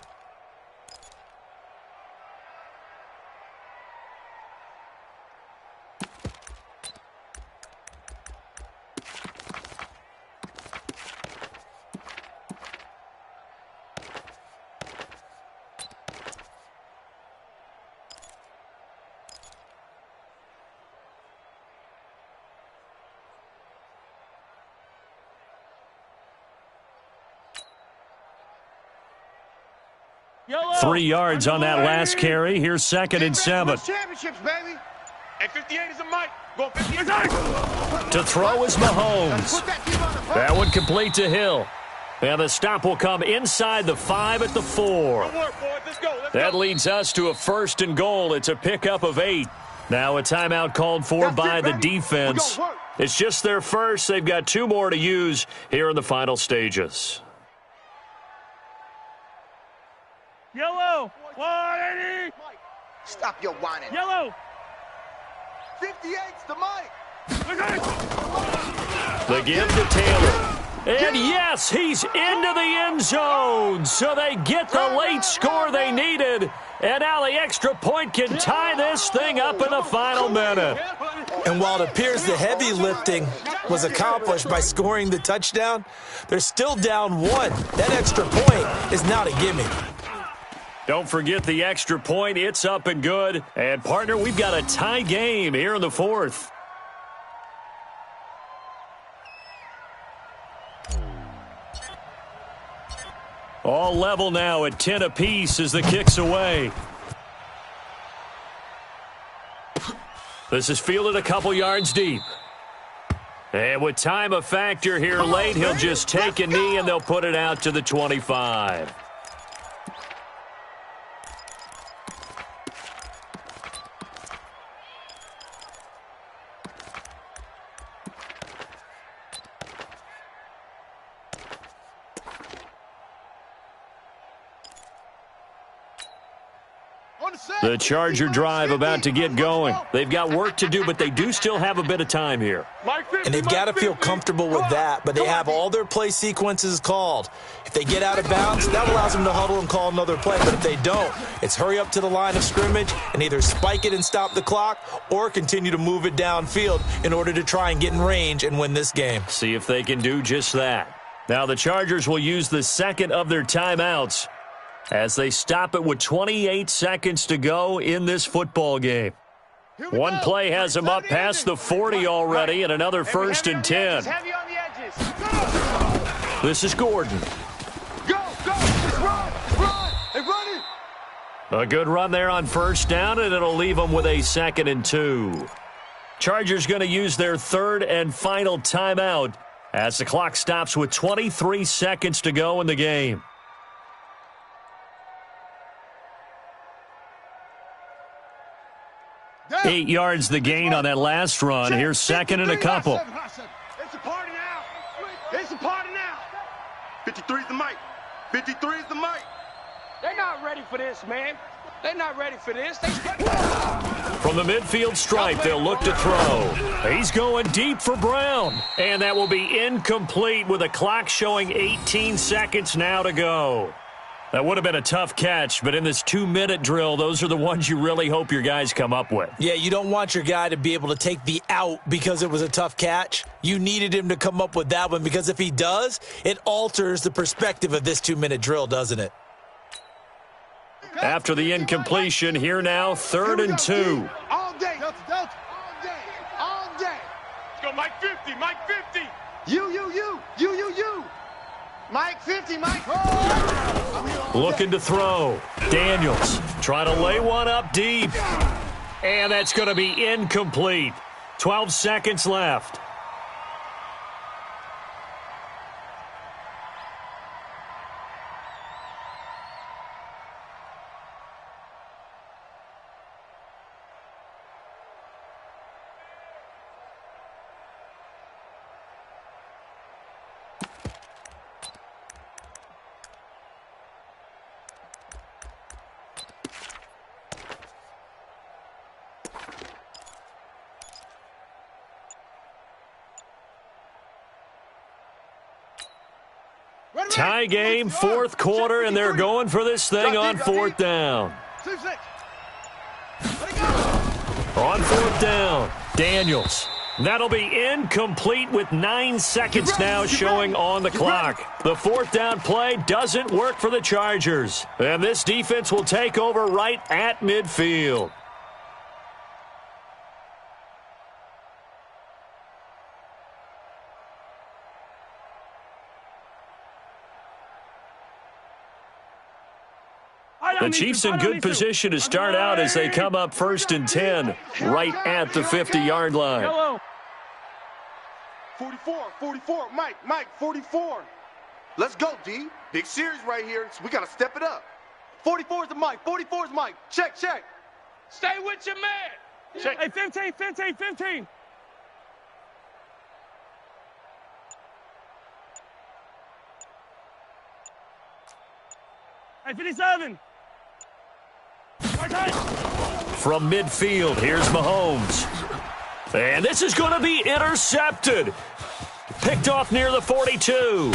Yellow. 3 yards on that last carry. Here's 2nd and 7. Championships, baby. And 58 is a Mike. Go 58. To throw is Mahomes. That one complete to Hill. And the stop will come inside the 5 at the 4. Good work, boys. Let's go. That leads us to a 1st and goal. It's a pickup of 8. Now a timeout called for by the defense. It's just their first. They've got 2 more to use here in the final stages. Yellow. 180. Stop your whining. Yellow. 58's the Mike. The give to Taylor. And yes, he's into the end zone. So they get the late score they needed. And now the extra point can tie this thing up in the final minute. And while it appears the heavy lifting was accomplished by scoring the touchdown, they're still down 1. That extra point is not a gimme. Don't forget the extra point. It's up and good. And, partner, we've got a tie game here in the 4th. All level now at 10 apiece as the kick's away. This is fielded a couple yards deep. And with time a factor here late, he'll just take a knee and they'll put it out to the 25. The Charger drive about to get going. They've got work to do, but they do still have a bit of time here. And they've got to feel comfortable with that, but they have all their play sequences called. If they get out of bounds, that allows them to huddle and call another play, but if they don't, it's hurry up to the line of scrimmage and either spike it and stop the clock or continue to move it downfield in order to try and get in range and win this game. See if they can do just that. Now the Chargers will use the second of their timeouts as they stop it with 28 seconds to go in this football game. One play has them up past the 40 already, and another 1st and 10. This is Gordon. Go, just run, hey, run it. A good run there on 1st down, and it'll leave them with a 2nd and 2. Chargers going to use their 3rd and final timeout as the clock stops with 23 seconds to go in the game. 8 yards the gain on that last run. Here's 2nd and a couple. It's a party now. It's a party now. 53's the mic. 53's the mic. They're not ready for this, man. They're not ready for this. From the midfield stripe, they'll look to throw. He's going deep for Brown. And that will be incomplete with a clock showing 18 seconds now to go. That would have been a tough catch, but in this 2-minute drill, those are the ones you really hope your guys come up with. Yeah, you don't want your guy to be able to take the out because it was a tough catch. You needed him to come up with that one because if he does, it alters the perspective of this 2-minute drill, doesn't it? After the incompletion, here now, 3rd and 2. All day, Delta, all day. Let's go, Mike 50, Mike 50. You. Mike 50, Mike. Looking to throw. Daniels trying to lay one up deep. And that's going to be incomplete. 12 seconds left. Tie game, 4th quarter, and they're going for this thing on 4th down. On 4th down, Daniels. That'll be incomplete with 9 seconds now showing on the clock. The 4th down play doesn't work for the Chargers. And this defense will take over right at midfield. The Chiefs in good position to start out as they come up 1st and 10 right at the 50-yard line. 44, Mike, 44. Let's go, D. Big series right here, so we got to step it up. 44 is the mic, 44 is Mike. Check. Stay with your man. Check. Hey, 15. Hey, 57. From midfield, here's Mahomes. And this is going to be intercepted. Picked off near the 42.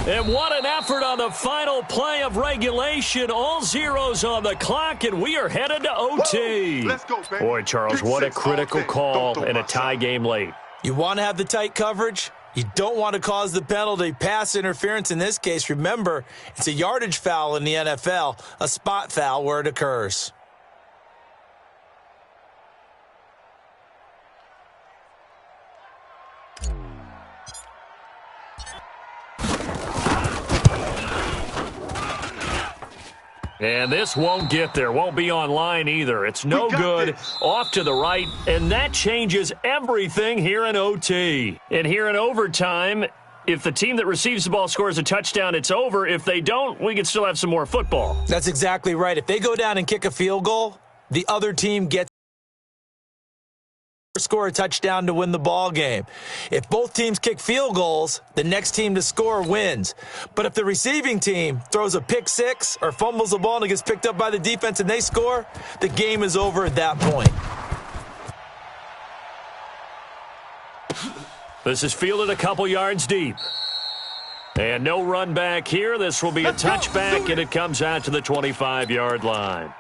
And what an effort on the final play of regulation. All zeros on the clock, and we are headed to OT. Let's go, baby. Boy, Charles, what a critical call in a tie game late. You want to have the tight coverage? You don't want to cause the penalty. Pass interference in this case, remember, it's a yardage foul in the NFL, a spot foul where it occurs. And this won't get there. Won't be online either. It's no good. Off to the right. And that changes everything here in OT. And here in overtime, if the team that receives the ball scores a touchdown, it's over. If they don't, we can still have some more football. That's exactly right. If they go down and kick a field goal, the other team gets score a touchdown to win the ball game. If both teams kick field goals, the next team to score wins. But if the receiving team throws a pick six or fumbles the ball and it gets picked up by the defense and they score, the game is over at that point. This is fielded a couple yards deep. And no run back here. This will be a touchback, and it comes out to the 25-yard line.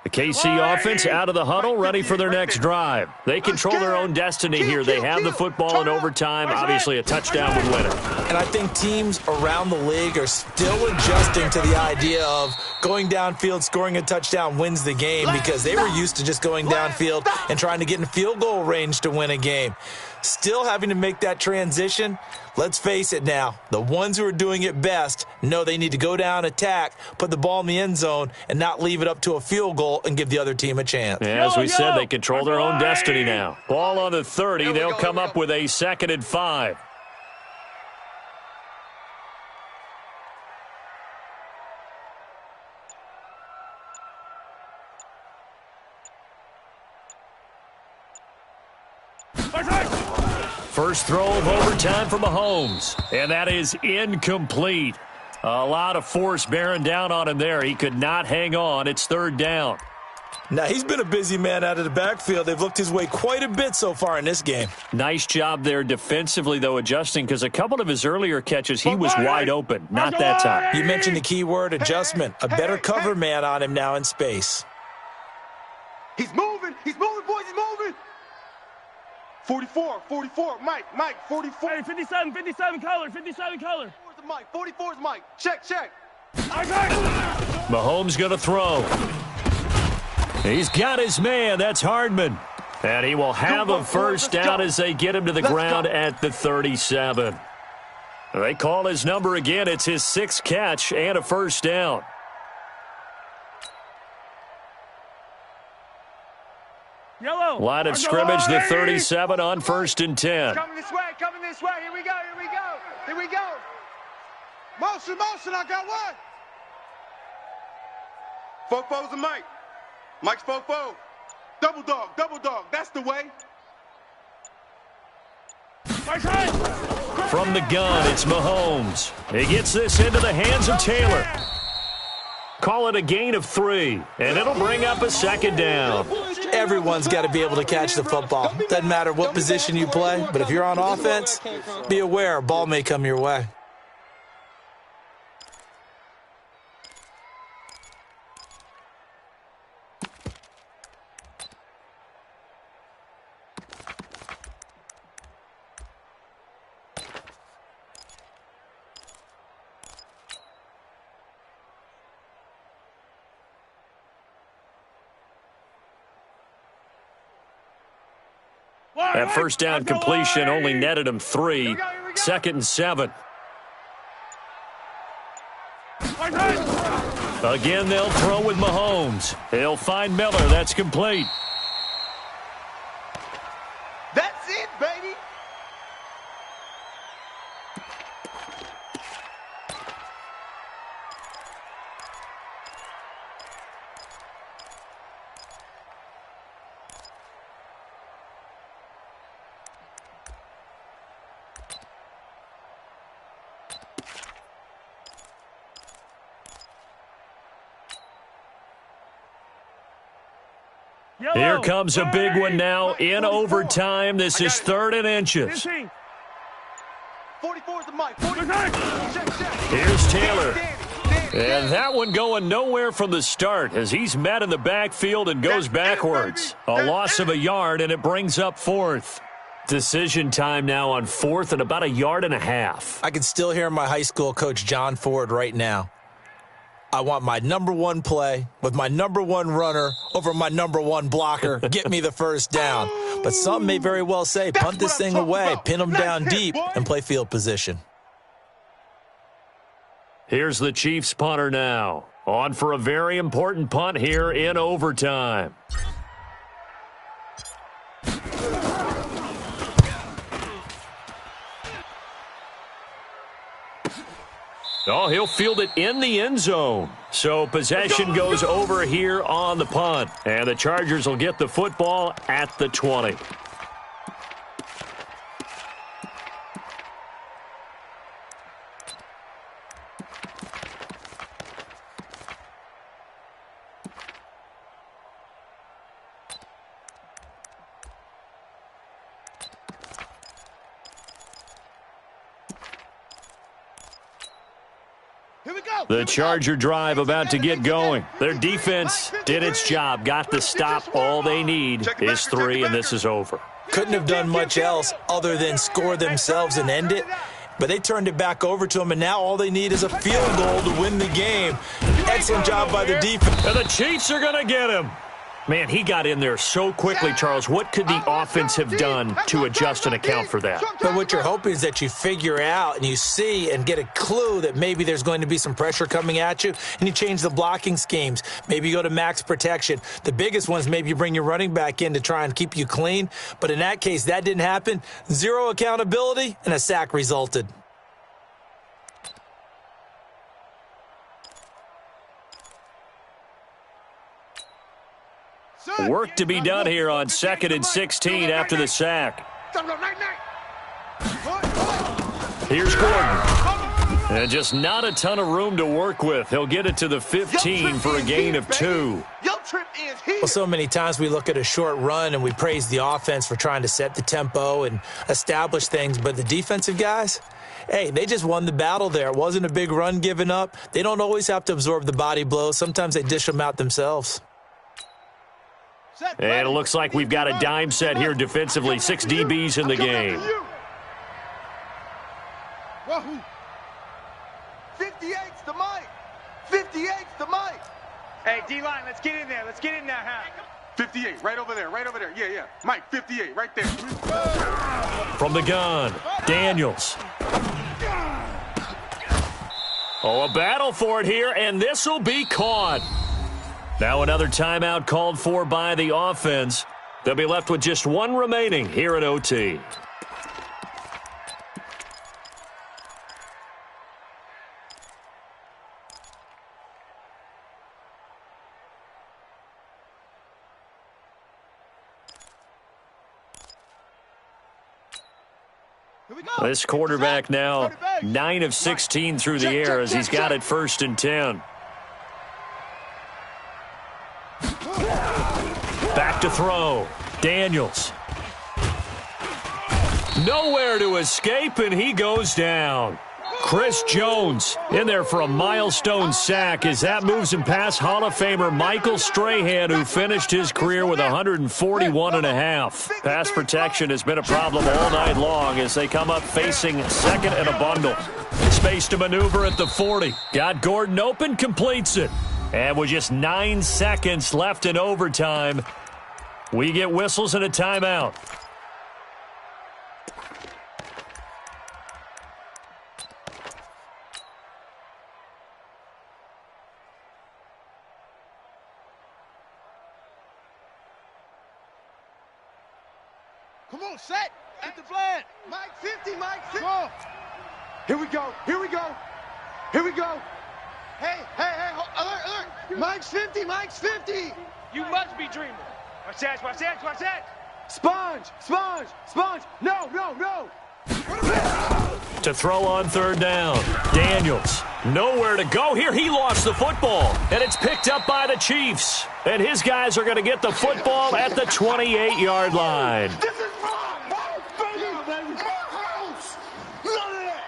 The KC offense out of the huddle, ready for their next drive. They control their own destiny here. They have the football in overtime. Obviously, a touchdown would win it. And I think teams around the league are still adjusting to the idea of going downfield, scoring a touchdown wins the game, because they were used to just going downfield and trying to get in field goal range to win a game. Still having to make that transition. Let's face it now, the ones who are doing it best know they need to go down, attack, put the ball in the end zone, and not leave it up to a field goal and give the other team a chance. Yeah, as we said, they control their own destiny now. Ball on the 30. They'll come up with a 2nd and 5. First throw of overtime for Mahomes, and that is incomplete. A lot of force bearing down on him there. He could not hang on. It's 3rd down. Now, he's been a busy man out of the backfield. They've looked his way quite a bit so far in this game. Nice job there defensively, though, adjusting, because a couple of his earlier catches, he was wide open. Not that time. You mentioned the key word, adjustment. A better cover man on him now in space. He's moving, boys, he's moving. 44, Mike, 44. Hey, 57 color. 44 is Mike. Check. Mahomes going to throw. He's got his man. That's Hardman. And he will have a first down as they get him to the ground at the 37. They call his number again. It's his 6th catch and a first down. Yellow. Line of scrimmage, the 37 on 1st and 10. Coming this way. Here we go. Motion, I got one. Fofo's a Mike. Mike's Fofo. Double dog, that's the way. From the gun, it's Mahomes. He gets this into the hands of Taylor. Call it a gain of 3, and it'll bring up a 2nd down. Everyone's got to be able to catch the football. Doesn't matter what position you play, but if you're on offense, be aware a ball may come your way. That first down completion only netted him 3. 2nd and 7. Again, they'll throw with Mahomes. He'll find Miller. That's complete. That's it, baby. Here comes a big one now in overtime. This is 3rd and inches. 44 is the mic. 44. Here's Taylor. And that one going nowhere from the start as he's met in the backfield and goes backwards. A loss of a yard, and it brings up 4th. Decision time now on 4th and about 1.5 yards. I can still hear my high school coach, John Ford, right now. I want my number 1 play with my number 1 runner over my number 1 blocker. Get me the first down. But some may very well say, punt this thing away, pin them down deep, and play field position. Here's the Chiefs punter now. On for a very important punt here in overtime. Oh, he'll field it in the end zone. So possession goes over here on the punt. And the Chargers will get the football at the 20. The Charger drive about to get going. Their defense did its job, got the stop. All they need is 3, and this is over. Couldn't have done much else other than score themselves and end it. But they turned it back over to them, and now all they need is a field goal to win the game. Excellent job by the defense. And the Chiefs are going to get him. Man, he got in there so quickly, Charles. What could the offense have done to adjust and account for that? But what you're hoping is that you figure out and you see and get a clue that maybe there's going to be some pressure coming at you, and you change the blocking schemes. Maybe you go to max protection. The biggest one is maybe you bring your running back in to try and keep you clean. But in that case, that didn't happen. 0 accountability, and a sack resulted. Work to be done here on 2nd and 16 after the sack. Here's Gordon. And just not a ton of room to work with. He'll get it to the 15 for a gain of 2. Well, so many times we look at a short run and we praise the offense for trying to set the tempo and establish things, but the defensive guys, hey, they just won the battle there. It wasn't a big run given up. They don't always have to absorb the body blows. Sometimes they dish them out themselves. And it looks like we've got a dime set here defensively. 6 DBs in the game. 58's the mic. 58's the mic. Hey, D-line, let's get in there. Let's get in there, huh? 58, right over there, right over there. Yeah. Mike, 58, right there. From the gun, Daniels. Oh, a battle for it here, and this will be caught. Now another timeout called for by the offense. They'll be left with just 1 remaining here at OT. This quarterback now 9 of 16 through the air as he's got it 1st and 10. Back to throw. Daniels. Nowhere to escape, and he goes down. Chris Jones in there for a milestone sack as that moves him past Hall of Famer Michael Strahan, who finished his career with 141.5. Pass protection has been a problem all night long as they come up facing 2nd and a bundle. Space to maneuver at the 40. Got Gordon open, completes it. And with just 9 seconds left in overtime, we get whistles and a timeout. Come on, set. Get the plan. Mike 50, Mike 50. Come on. Here we go. Here we go. Here we go. Hey, alert. Mike's 50, Mike's 50. You must be dreaming. Watch that. Sponge. No. to throw on third down. Daniels, nowhere to go here. He lost the football, and it's picked up by the Chiefs. And his guys are going to get the football at the 28-yard line. This is my house, baby. My house. None of that.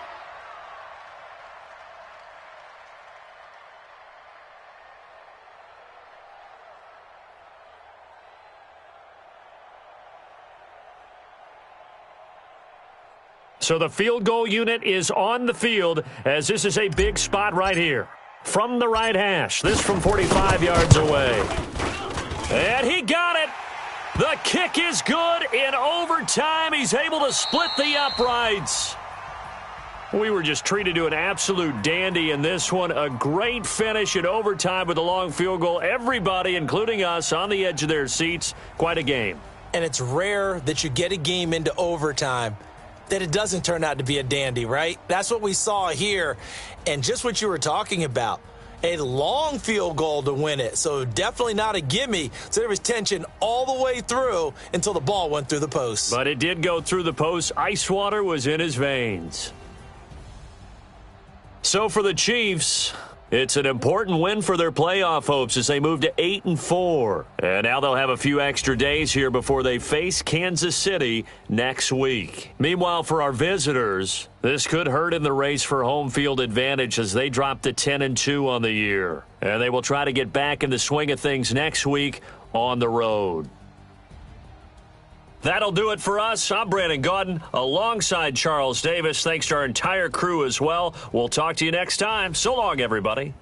So the field goal unit is on the field as this is a big spot right here. From the right hash, this from 45 yards away. And he got it. The kick is good. In overtime, he's able to split the uprights. We were just treated to an absolute dandy in this one. A great finish in overtime with a long field goal. Everybody, including us, on the edge of their seats. Quite a game. And it's rare that you get a game into overtime that it doesn't turn out to be a dandy, right? That's what we saw here. And just what you were talking about, a long field goal to win it. So definitely not a gimme. So there was tension all the way through until the ball went through the post. But it did go through the post. Ice water was in his veins. So for the Chiefs, it's an important win for their playoff hopes as they move to 8-4. And now they'll have a few extra days here before they face Kansas City next week. Meanwhile, for our visitors, this could hurt in the race for home field advantage as they drop to 10-2 on the year. And they will try to get back in the swing of things next week on the road. That'll do it for us. I'm Brandon Gaudin alongside Charles Davis. Thanks to our entire crew as well. We'll talk to you next time. So long, everybody.